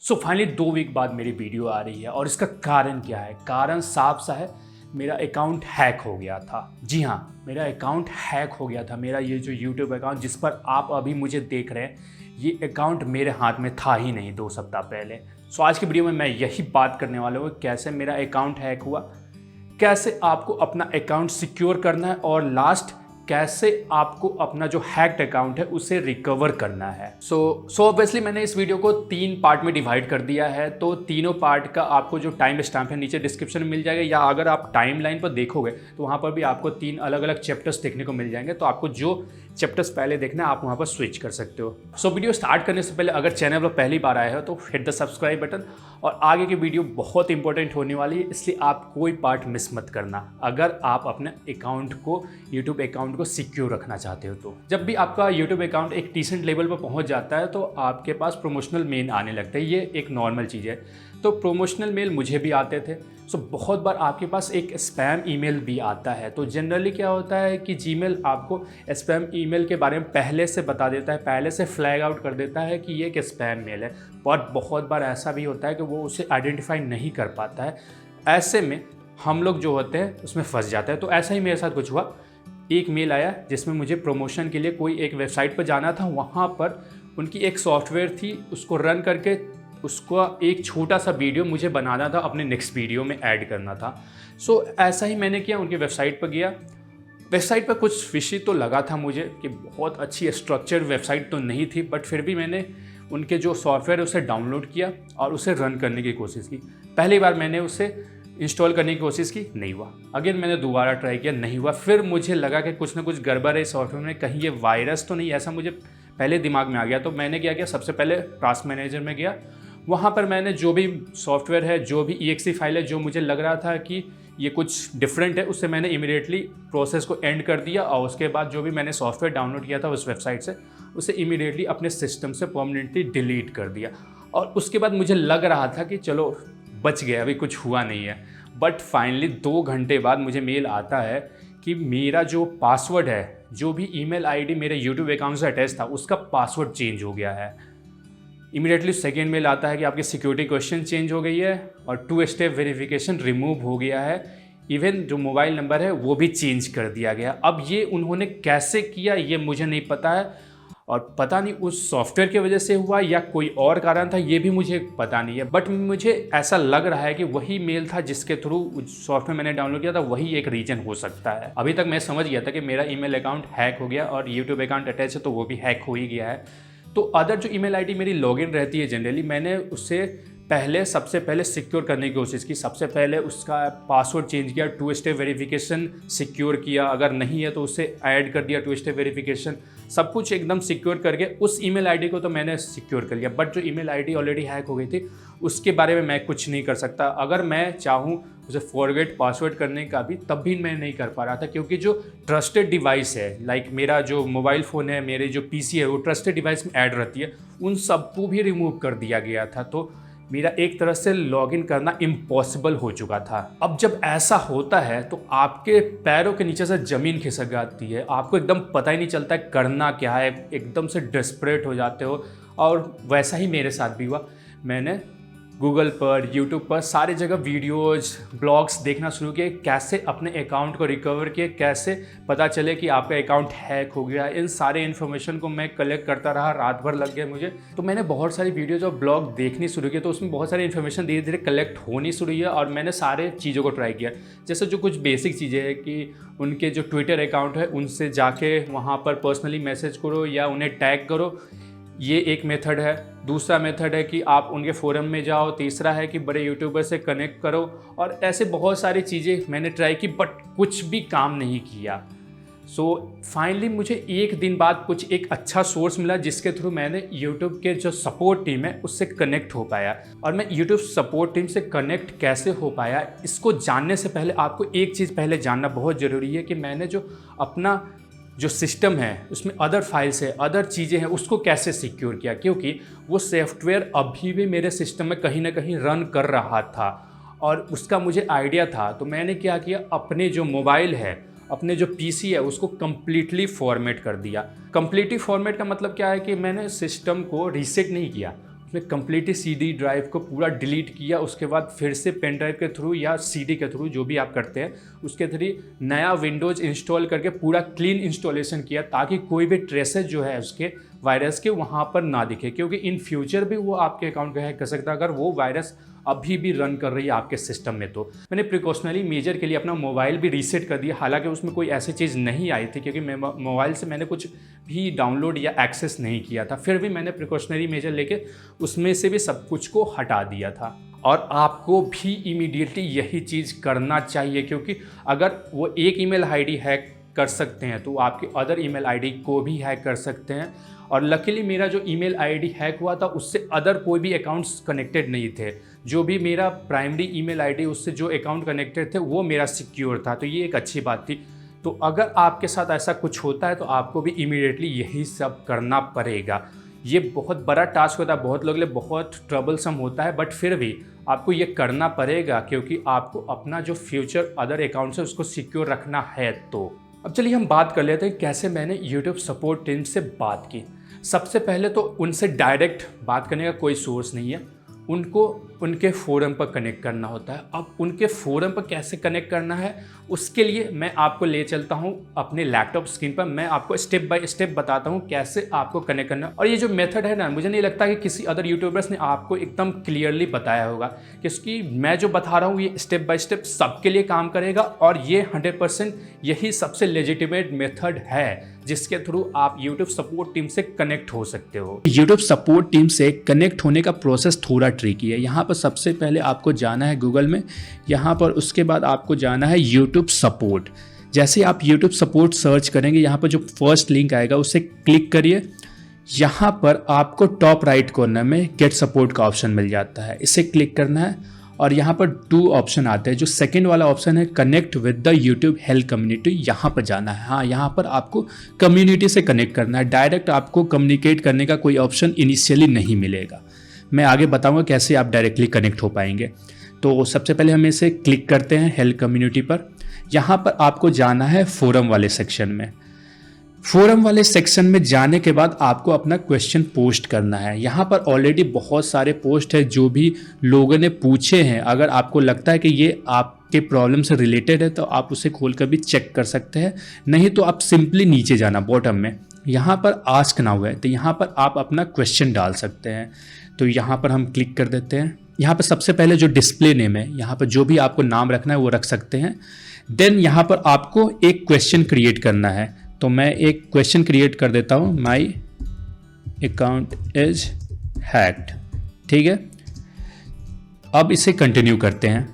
So finally 2 week बाद मेरी video आ रही है और इसका कारण क्या है? कारण साफ सा है, मेरा अकाउंट हैक हो गया था। जी हाँ, मेरा अकाउंट हैक हो गया था। मेरा ये जो यूट्यूब अकाउंट जिस पर आप अभी मुझे देख रहे हैं, ये अकाउंट मेरे हाथ में था ही नहीं 2 सप्ताह पहले। सो आज की वीडियो में मैं यही बात करने वाला हूँ, कैसे मेरा अकाउंट हैक हुआ, कैसे आपको अपना अकाउंट सिक्योर करना है और लास्ट कैसे आपको अपना जो हैक्ड अकाउंट है उसे रिकवर करना है। सो ऑब्वियसली मैंने इस वीडियो को 3 पार्ट में डिवाइड कर दिया है, तो तीनों पार्ट का आपको जो टाइम स्टैम्प है नीचे डिस्क्रिप्शन में मिल जाएगा, या अगर आप टाइम लाइन पर देखोगे तो वहाँ पर भी आपको 3 अलग अलग चैप्टर्स देखने को मिल जाएंगे। तो आपको जो चैप्टर्स पहले देखना है आप वहाँ पर स्विच कर सकते हो। सो वीडियो स्टार्ट करने से पहले अगर चैनल पर पहली बार आए हो तो हिट द सब्सक्राइब बटन, और आगे की वीडियो बहुत इंपॉर्टेंट होने वाली है, इसलिए आप कोई पार्ट मिस मत करना अगर आप अपने अकाउंट को, यूट्यूब अकाउंट को सिक्योर रखना चाहते हो। तो जब भी आपका यूट्यूब अकाउंट एक डिसेंट लेवल पर पहुंच जाता है तो आपके पास प्रमोशनल मेल आने लगते हैं। ये एक नॉर्मल चीज़ है। तो प्रमोशनल मेल मुझे भी आते थे। सो बहुत बार आपके पास एक स्पैम ईमेल भी आता है। तो जनरली क्या होता है कि जीमेल आपको स्पैम ईमेल के बारे में पहले से बता देता है, पहले से फ्लैग आउट कर देता है कि ये एक स्पैम मेल है। और बहुत बार ऐसा भी होता है कि वो उसे आइडेंटिफाई नहीं कर पाता है। ऐसे में हम लोग जो होते हैं उसमें फंस जाते हैं। तो ऐसा ही मेरे साथ कुछ हुआ। एक मेल आया जिसमें मुझे प्रमोशन के लिए कोई एक वेबसाइट पर जाना था। वहाँ पर उनकी एक सॉफ्टवेयर थी, उसको रन करके उसका एक छोटा सा वीडियो मुझे बनाना था, अपने नेक्स्ट वीडियो में ऐड करना था। सो ऐसा ही मैंने किया, उनकी वेबसाइट पर गया। वेबसाइट पर कुछ फिशी तो लगा था मुझे कि बहुत अच्छी स्ट्रक्चर्ड वेबसाइट तो नहीं थी, बट फिर भी मैंने उनके जो सॉफ्टवेयर उसे डाउनलोड किया और उसे रन करने की कोशिश की। पहली बार मैंने उसे इंस्टॉल करने की कोशिश की, नहीं हुआ। अगेन मैंने दोबारा ट्राई किया, नहीं हुआ। फिर मुझे लगा कि कुछ ना कुछ गड़बड़ है सॉफ्टवेयर में, कहीं ये वायरस तो नहीं, ऐसा मुझे पहले दिमाग में आ गया। तो मैंने क्या किया, सबसे पहले टास्क मैनेजर में गया। वहाँ पर मैंने जो भी सॉफ्टवेयर है, जो भी EXE फाइल है, जो मुझे लग रहा था कि ये कुछ डिफरेंट है, उससे मैंने इमीडिएटली प्रोसेस को एंड कर दिया। और उसके बाद जो भी मैंने सॉफ्टवेयर डाउनलोड किया था उस वेबसाइट से, उसे इमीडिएटली अपने सिस्टम से परमानेंटली डिलीट कर दिया। और उसके बाद मुझे लग रहा था कि चलो बच गया, अभी कुछ हुआ नहीं है। बट फाइनली 2 घंटे बाद मुझे मेल आता है कि मेरा जो पासवर्ड है, जो भी ईमेल आईडी मेरे यूट्यूब अकाउंट से अटैच था, उसका पासवर्ड चेंज हो गया है। इमीडिएटली सेकेंड मेल आता है कि आपकी सिक्योरिटी क्वेश्चन चेंज हो गई है और 2 स्टेप वेरिफिकेशन रिमूव हो गया है। इवन जो मोबाइल नंबर है वो भी चेंज कर दिया गया। अब ये उन्होंने कैसे किया ये मुझे नहीं पता है, और पता नहीं उस सॉफ्टवेयर की वजह से हुआ या कोई और कारण था, ये भी मुझे पता नहीं है। बट मुझे ऐसा लग रहा है कि वही मेल था जिसके थ्रू सॉफ्टवेयर मैंने डाउनलोड किया था, वही एक रीजन हो सकता है। अभी तक मैं समझ गया था कि मेरा ईमेल अकाउंट हैक हो गया और यूट्यूब अकाउंट अटैच है तो वो भी हैक हो ही गया है। तो अदर जो ईमेल आईडी मेरी लॉगिन रहती है जनरली, मैंने उससे सबसे पहले सिक्योर करने की कोशिश की। सबसे पहले उसका पासवर्ड चेंज किया, 2 स्टेप वेरिफिकेशन सिक्योर किया, अगर नहीं है तो उससे ऐड कर दिया 2 स्टेप वेरिफिकेशन। सब कुछ एकदम सिक्योर करके उस ईमेल आईडी को तो मैंने सिक्योर कर लिया। बट जो ईमेल आईडी ऑलरेडी हैक हो गई थी उसके बारे में मैं कुछ नहीं कर सकता। अगर मैं चाहूँ उसे फॉरगेट पासवर्ड करने का भी, तब भी मैं नहीं कर पा रहा था, क्योंकि जो ट्रस्टेड डिवाइस है, लाइक मेरा जो मोबाइल फ़ोन है, मेरे जो PC है, वो ट्रस्टेड डिवाइस में ऐड रहती है, उन सबको भी रिमूव कर दिया गया था। तो मेरा एक तरह से लॉगिन करना इम्पॉसिबल हो चुका था। अब जब ऐसा होता है तो आपके पैरों के नीचे से ज़मीन खिसक जाती है, आपको एकदम पता ही नहीं चलता है करना क्या है, एकदम से डेस्परेट हो जाते हो। और वैसा ही मेरे साथ भी हुआ। मैंने गूगल पर, यूट्यूब पर सारी जगह वीडियोज़, ब्लॉग्स देखना शुरू किए, कैसे अपने अकाउंट को रिकवर किए, कैसे पता चले कि आपका अकाउंट हैक हो गया। इन सारे इन्फॉर्मेशन को मैं कलेक्ट करता रहा, रात भर लग गया मुझे। तो मैंने बहुत सारी वीडियोज़ और ब्लॉग देखनी शुरू किया, तो उसमें बहुत सारी इन्फॉर्मेशन धीरे धीरे कलेक्ट होनी शुरू हुई है। और मैंने सारे चीज़ों को ट्राई किया। जैसे जो कुछ बेसिक चीज़ें हैं कि उनके जो ट्विटर अकाउंट है उनसे जाके वहाँ पर पर्सनली मैसेज करो या उन्हें टैग करो, ये एक मेथड है। दूसरा मेथड है कि आप उनके फोरम में जाओ। तीसरा है कि बड़े यूट्यूबर से कनेक्ट करो। और ऐसे बहुत सारी चीज़ें मैंने ट्राई की, बट कुछ भी काम नहीं किया। सो फाइनली मुझे एक दिन बाद कुछ एक अच्छा सोर्स मिला, जिसके थ्रू मैंने यूट्यूब के जो सपोर्ट टीम है उससे कनेक्ट हो पाया। और मैं यूट्यूब सपोर्ट टीम से कनेक्ट कैसे हो पाया, इसको जानने से पहले आपको एक चीज़ पहले जानना बहुत ज़रूरी है कि मैंने जो अपना जो सिस्टम है उसमें अदर फाइल्स है, अदर चीज़ें हैं, उसको कैसे सिक्योर किया। क्योंकि वो सॉफ्टवेयर अभी भी मेरे सिस्टम में कहीं ना कहीं रन कर रहा था और उसका मुझे आइडिया था। तो मैंने क्या किया, अपने जो मोबाइल है, अपने जो PC है, उसको कम्प्लीटली फॉर्मेट कर दिया। कम्प्लीटली फॉर्मेट का मतलब क्या है कि मैंने सिस्टम को रीसेट नहीं किया, उसमें कम्प्लीटली CD ड्राइव को पूरा डिलीट किया, उसके बाद फिर से पेन ड्राइव के थ्रू या CD के थ्रू जो भी आप करते हैं उसके थ्रू नया विंडोज़ इंस्टॉल करके पूरा क्लीन इंस्टॉलेशन किया, ताकि कोई भी ट्रेसेस जो है उसके वायरस के वहाँ पर ना दिखे, क्योंकि इन फ्यूचर भी वो आपके अकाउंट को हैक कर सकता है अगर वो वायरस अभी भी रन कर रही है आपके सिस्टम में। तो मैंने प्रिकॉशनरी मेजर के लिए अपना मोबाइल भी रीसेट कर दिया, हालांकि उसमें कोई ऐसी चीज़ नहीं आई थी क्योंकि मोबाइल से मैंने कुछ भी डाउनलोड या एक्सेस नहीं किया था, फिर भी मैंने प्रिकॉशनरी मेजर लेके उसमें से भी सब कुछ को हटा दिया था। और आपको भी इमीडिएटली यही चीज़ करना चाहिए, क्योंकि अगर वो एक ईमेल आईडी हैक कर सकते हैं तो आपके अदर ईमेल आईडी को भी हैक कर सकते हैं। और लकीली मेरा जो ईमेल आईडी हैक हुआ था उससे अदर कोई भी अकाउंट्स कनेक्टेड नहीं थे, जो भी मेरा प्राइमरी ईमेल आईडी उससे जो अकाउंट कनेक्टेड थे वो मेरा सिक्योर था, तो ये एक अच्छी बात थी। तो अगर आपके साथ ऐसा कुछ होता है तो आपको भी इमीडिएटली यही सब करना पड़ेगा। ये बहुत बड़ा टास्क होता है, बहुत लोगों के लिए बहुत ट्रबलसम होता है, बट फिर भी आपको ये करना पड़ेगा क्योंकि आपको अपना जो फ्यूचर अदर अकाउंट्स है उसको सिक्योर रखना है। तो अब चलिए हम बात कर लेते हैं कैसे मैंने यूट्यूब सपोर्ट टीम से बात की। सबसे पहले तो उनसे डायरेक्ट बात करने का कोई सोर्स नहीं है, उनको उनके फोरम पर कनेक्ट करना होता है। अब उनके फोरम पर कैसे कनेक्ट करना है उसके लिए मैं आपको ले चलता हूं अपने लैपटॉप स्क्रीन पर, मैं आपको स्टेप बाय स्टेप बताता हूं कैसे आपको कनेक्ट करना है। और ये जो मेथड है ना, मुझे नहीं लगता कि किसी अदर यूट्यूबर्स ने आपको एकदम क्लियरली बताया होगा, क्योंकि मैं जो बता रहा हूँ ये स्टेप बाय स्टेप सबके लिए काम करेगा और ये 100% यही सबसे लेजिटिमेट मेथड है जिसके थ्रू आप YouTube सपोर्ट टीम से कनेक्ट हो सकते हो। YouTube सपोर्ट टीम से कनेक्ट होने का प्रोसेस थोड़ा ट्रिकी है। यहाँ पर सबसे पहले आपको जाना है गूगल में, यहाँ पर उसके बाद आपको जाना है YouTube सपोर्ट। जैसे आप YouTube सपोर्ट सर्च करेंगे, यहाँ पर जो फर्स्ट लिंक आएगा उसे क्लिक करिए। यहाँ पर आपको टॉप राइट कॉर्नर में गेट सपोर्ट का ऑप्शन मिल जाता है, इसे क्लिक करना है और यहाँ पर 2 ऑप्शन आते हैं। जो सेकंड वाला ऑप्शन है connect with the YouTube health community, यहाँ पर जाना है। हाँ, यहाँ पर आपको कम्युनिटी से कनेक्ट करना है, डायरेक्ट आपको कम्युनिकेट करने का कोई ऑप्शन इनिशियली नहीं मिलेगा। मैं आगे बताऊँगा कैसे आप डायरेक्टली कनेक्ट हो पाएंगे। तो सबसे पहले हम इसे क्लिक करते हैं हेल्थ कम्युनिटी पर। यहाँ पर आपको जाना है फोरम वाले सेक्शन में। फोरम वाले सेक्शन में जाने के बाद आपको अपना क्वेश्चन पोस्ट करना है। यहाँ पर ऑलरेडी बहुत सारे पोस्ट है जो भी लोगों ने पूछे हैं। अगर आपको लगता है कि ये आपके प्रॉब्लम से रिलेटेड है तो आप उसे खोल कर भी चेक कर सकते हैं, नहीं तो आप सिंपली नीचे जाना बॉटम में, यहाँ पर आस्क नाउ है, तो यहाँ पर आप अपना क्वेश्चन डाल सकते हैं। तो यहाँ पर हम क्लिक कर देते हैं। यहाँ पर सबसे पहले जो डिस्प्ले नेम है, यहाँ पर जो भी आपको नाम रखना है वो रख सकते हैं। देन यहाँ पर आपको एक क्वेश्चन क्रिएट करना है, तो मैं एक क्वेश्चन क्रिएट कर देता हूँ, माई अकाउंट इज हैक्ड। ठीक है, अब इसे कंटिन्यू करते हैं।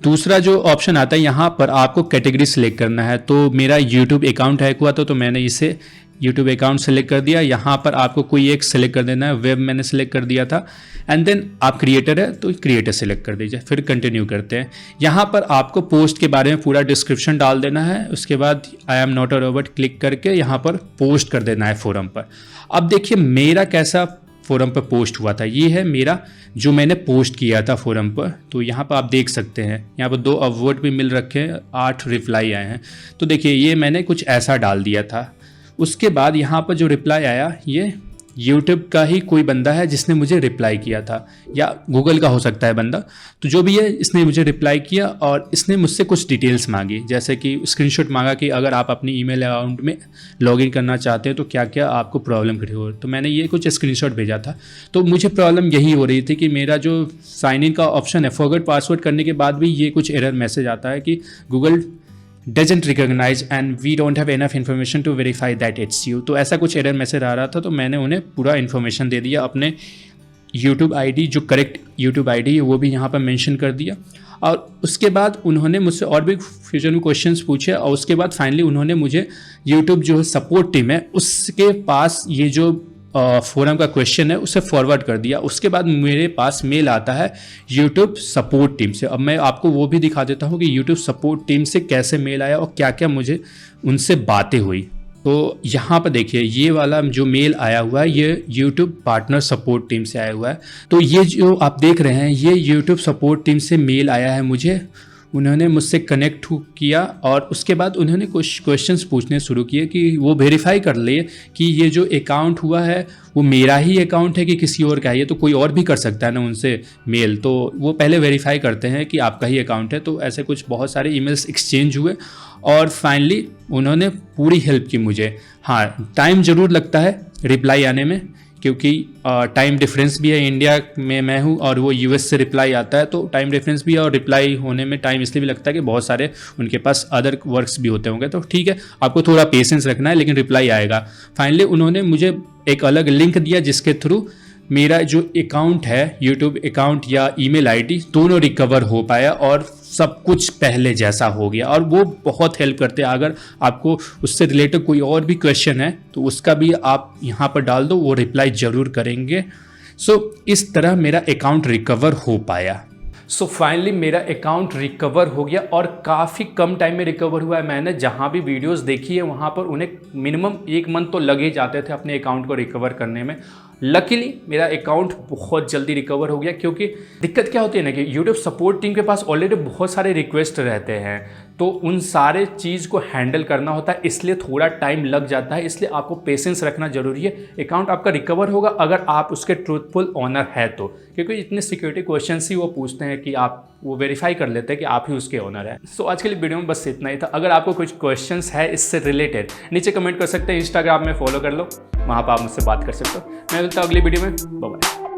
दूसरा जो ऑप्शन आता है यहाँ पर आपको कैटेगरी सिलेक्ट करना है। तो मेरा यूट्यूब अकाउंट हैक हुआ था तो मैंने इसे यूट्यूब अकाउंट सेलेक्ट कर दिया। यहाँ पर आपको कोई एक सिलेक्ट कर देना है, वेब मैंने सेलेक्ट कर दिया था। एंड देन आप क्रिएटर है तो क्रिएटर सेलेक्ट कर दीजिए, फिर कंटिन्यू करते हैं। यहाँ पर आपको पोस्ट के बारे में पूरा डिस्क्रिप्शन डाल देना है। उसके बाद I am not a robot click करके यहाँ पर पोस्ट कर देना है फोरम पर। अब देखिए मेरा कैसा फोरम पर पोस्ट हुआ था, ये है मेरा जो मैंने पोस्ट किया था फोरम पर। तो यहाँ पर आप देख सकते हैं, यहाँ पर 2 अवॉर्ड भी मिल रखे हैं, 8 रिप्लाई आए हैं। तो देखिए ये मैंने कुछ ऐसा डाल दिया था। उसके बाद यहाँ पर जो रिप्लाई आया ये YouTube का ही कोई बंदा है जिसने मुझे रिप्लाई किया था, या गूगल का हो सकता है बंदा। तो जो भी है इसने मुझे रिप्लाई किया और इसने मुझसे कुछ डिटेल्स मांगी, जैसे कि स्क्रीनशॉट मांगा कि अगर आप अपनी ईमेल अकाउंट में लॉगिन करना चाहते हैं तो क्या क्या आपको प्रॉब्लम क्रिएट हो। तो मैंने ये कुछ स्क्रीनशॉट भेजा था। तो मुझे प्रॉब्लम यही हो रही थी कि मेरा जो साइन इन का ऑप्शन है, फॉरगेट पासवर्ड करने के बाद भी ये कुछ एरर मैसेज आता है कि Google doesn't recognize and we don't have enough information to verify that it's you। तो ऐसा कुछ एरर मैसेज आ रहा था। तो मैंने उन्हें पूरा इन्फॉर्मेशन दे दिया, अपने YouTube ID जो करेक्ट YouTube ID है वो भी यहाँ पर मेंशन कर दिया। और उसके बाद उन्होंने मुझसे और भी फ्यूचर में क्वेश्चंस पूछे और उसके बाद फाइनली उन्होंने मुझे YouTube जो सपोर्ट टीम है उसके पास ये जो फोरम का क्वेश्चन है उसे फॉरवर्ड कर दिया। उसके बाद मेरे पास मेल आता है यूट्यूब सपोर्ट टीम से। अब मैं आपको वो भी दिखा देता हूँ कि यूट्यूब सपोर्ट टीम से कैसे मेल आया और क्या क्या मुझे उनसे बातें हुई। तो यहाँ पर देखिए ये वाला जो मेल आया हुआ है ये यूट्यूब पार्टनर सपोर्ट टीम से आया हुआ है। तो ये जो आप देख रहे हैं ये यूट्यूब सपोर्ट टीम से मेल आया है मुझे। उन्होंने मुझसे कनेक्ट किया और उसके बाद उन्होंने कुछ क्वेश्चंस पूछने शुरू किए कि वो वेरीफाई कर ले कि ये जो अकाउंट हुआ है वो मेरा ही अकाउंट है कि किसी और का है। ये तो कोई और भी कर सकता है ना उनसे मेल, तो वो पहले वेरीफाई करते हैं कि आपका ही अकाउंट है। तो ऐसे कुछ बहुत सारे ईमेल्स एक्सचेंज हुए और फाइनली उन्होंने पूरी हेल्प की मुझे। हाँ, टाइम ज़रूर लगता है रिप्लाई आने में, क्योंकि टाइम डिफरेंस भी है। इंडिया में मैं हूँ और वो यूएस से रिप्लाई आता है, तो टाइम डिफरेंस भी है और रिप्लाई होने में टाइम इसलिए भी लगता है कि बहुत सारे उनके पास अदर वर्क्स भी होते होंगे। तो ठीक है, आपको थोड़ा पेशेंस रखना है, लेकिन रिप्लाई आएगा। फाइनली उन्होंने मुझे एक अलग लिंक दिया जिसके थ्रू मेरा जो अकाउंट है, यूट्यूब अकाउंट या ईमेल आईडी, दोनों रिकवर हो पाया और सब कुछ पहले जैसा हो गया। और वो बहुत हेल्प करते हैं। अगर आपको उससे रिलेटेड कोई और भी क्वेश्चन है तो उसका भी आप यहाँ पर डाल दो, वो रिप्लाई ज़रूर करेंगे। इस तरह मेरा अकाउंट रिकवर हो पाया। फाइनली मेरा अकाउंट रिकवर हो गया और काफ़ी कम टाइम में रिकवर हुआ है। मैंने जहाँ भी वीडियोस देखी है वहाँ पर उन्हें मिनिमम 1 मंथ तो लगे जाते थे अपने अकाउंट को रिकवर करने में। लकीली मेरा अकाउंट बहुत जल्दी रिकवर हो गया, क्योंकि दिक्कत क्या होती है ना कि यूट्यूब सपोर्ट टीम के पास ऑलरेडी बहुत सारे रिक्वेस्ट रहते हैं, तो उन सारे चीज़ को हैंडल करना होता है, इसलिए थोड़ा टाइम लग जाता है। इसलिए आपको पेशेंस रखना जरूरी है। अकाउंट आपका रिकवर होगा अगर आप उसके ट्रूथफुल ऑनर है तो, क्योंकि इतने सिक्योरिटी क्वेश्चन ही वो पूछते हैं कि आप वो वेरीफाई कर लेते हैं कि आप ही उसके ऑनर हैं। आज के लिए वीडियो में बस इतना ही था। अगर आपको कुछ क्वेश्चंस है इससे रिलेटेड, नीचे कमेंट कर सकते हैं। इंस्टाग्राम में फॉलो कर लो, वहाँ पर आप मुझसे बात कर सकते हो। मैं मिलता हूँ अगली वीडियो में। Bye bye.